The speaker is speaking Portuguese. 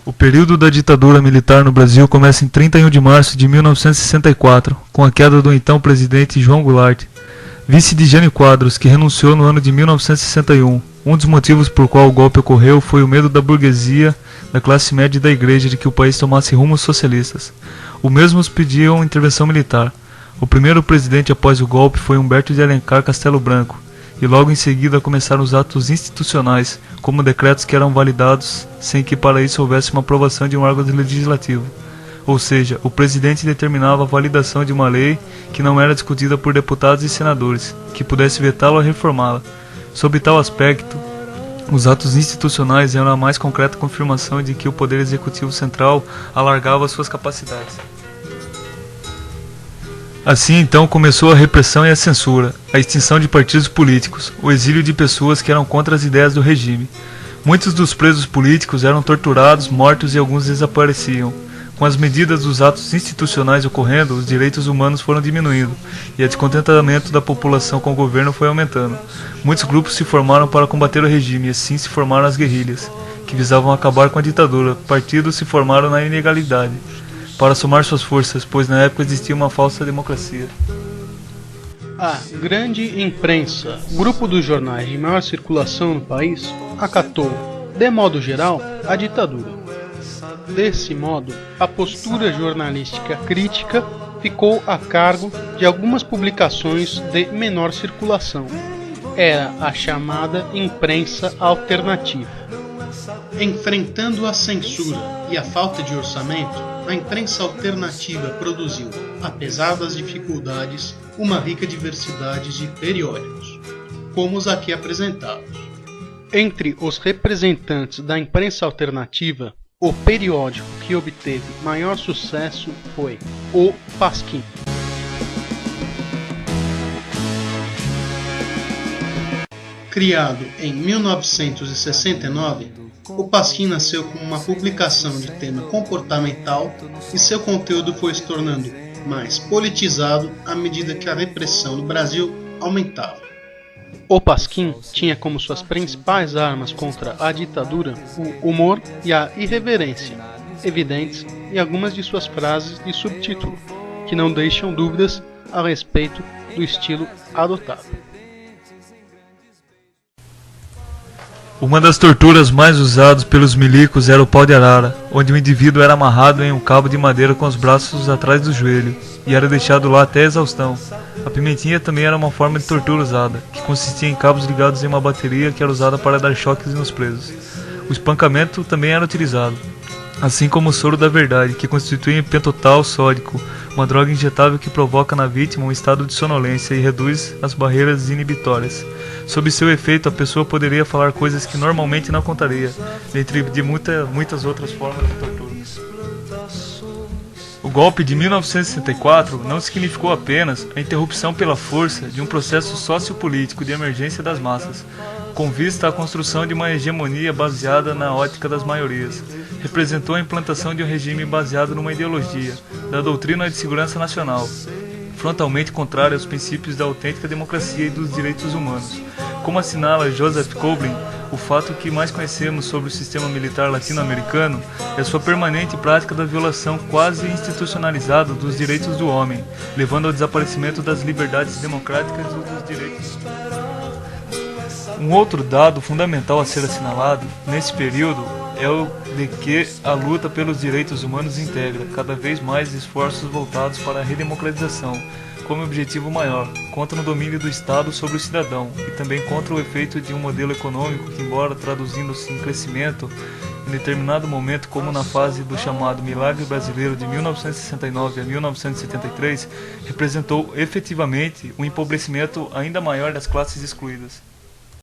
O período da ditadura militar no Brasil começa em 31 de março de 1964, com a queda do então presidente João Goulart, vice de Jânio Quadros, que renunciou no ano de 1961. Um dos motivos por qual o golpe ocorreu foi o medo da burguesia, da classe média e da igreja de que o país tomasse rumos socialistas. Os mesmos pediam intervenção militar. O primeiro presidente após o golpe foi Humberto de Alencar Castelo Branco, e logo em seguida começaram os atos institucionais, como decretos que eram validados sem que para isso houvesse uma aprovação de um órgão legislativo. Ou seja, o presidente determinava a validação de uma lei que não era discutida por deputados e senadores, que pudesse vetá-la ou reformá-la. Sob tal aspecto, os atos institucionais eram a mais concreta confirmação de que o Poder Executivo Central alargava suas capacidades. Assim então começou a repressão e a censura, a extinção de partidos políticos, o exílio de pessoas que eram contra as ideias do regime. Muitos dos presos políticos eram torturados, mortos e alguns desapareciam. Com as medidas dos atos institucionais ocorrendo, os direitos humanos foram diminuindo e o descontentamento da população com o governo foi aumentando. Muitos grupos se formaram para combater o regime e assim se formaram as guerrilhas, que visavam acabar com a ditadura. Partidos se formaram na ilegalidade, para somar suas forças, pois na época existia uma falsa democracia. A grande imprensa, grupo dos jornais de maior circulação no país, acatou, de modo geral, a ditadura. Desse modo, a postura jornalística crítica ficou a cargo de algumas publicações de menor circulação. Era a chamada imprensa alternativa. Enfrentando a censura e a falta de orçamento, a imprensa alternativa produziu, apesar das dificuldades, uma rica diversidade de periódicos, como os aqui apresentados. Entre os representantes da imprensa alternativa, o periódico que obteve maior sucesso foi o Pasquim. Criado em 1969, o Pasquim nasceu como uma publicação de tema comportamental e seu conteúdo foi se tornando mais politizado à medida que a repressão no Brasil aumentava. O Pasquim tinha como suas principais armas contra a ditadura o humor e a irreverência, evidentes em algumas de suas frases de subtítulo, que não deixam dúvidas a respeito do estilo adotado. Uma das torturas mais usadas pelos milicos era o pau de arara, onde o indivíduo era amarrado em um cabo de madeira com os braços atrás do joelho e era deixado lá até a exaustão. A pimentinha também era uma forma de tortura usada, que consistia em cabos ligados em uma bateria que era usada para dar choques nos presos. O espancamento também era utilizado, assim como o soro da verdade, que constitui pentotal sódico, uma droga injetável que provoca na vítima um estado de sonolência e reduz as barreiras inibitórias. Sob seu efeito, a pessoa poderia falar coisas que normalmente não contaria, dentre de muitas outras formas de tortura. O golpe de 1964 não significou apenas a interrupção pela força de um processo sociopolítico de emergência das massas, com vista à construção de uma hegemonia baseada na ótica das maiorias. Representou a implantação de um regime baseado numa ideologia, da doutrina de segurança nacional, frontalmente contrária aos princípios da autêntica democracia e dos direitos humanos. Como assinala Joseph Coblin, o fato que mais conhecemos sobre o sistema militar latino-americano é sua permanente prática da violação quase institucionalizada dos direitos do homem, levando ao desaparecimento das liberdades democráticas e dos direitos. Um outro dado fundamental a ser assinalado nesse período é o de que a luta pelos direitos humanos integra cada vez mais esforços voltados para a redemocratização, como objetivo maior, contra o domínio do Estado sobre o cidadão e também contra o efeito de um modelo econômico que, embora traduzindo-se em crescimento, em determinado momento, como na fase do chamado Milagre Brasileiro de 1969 a 1973, representou efetivamente um empobrecimento ainda maior das classes excluídas.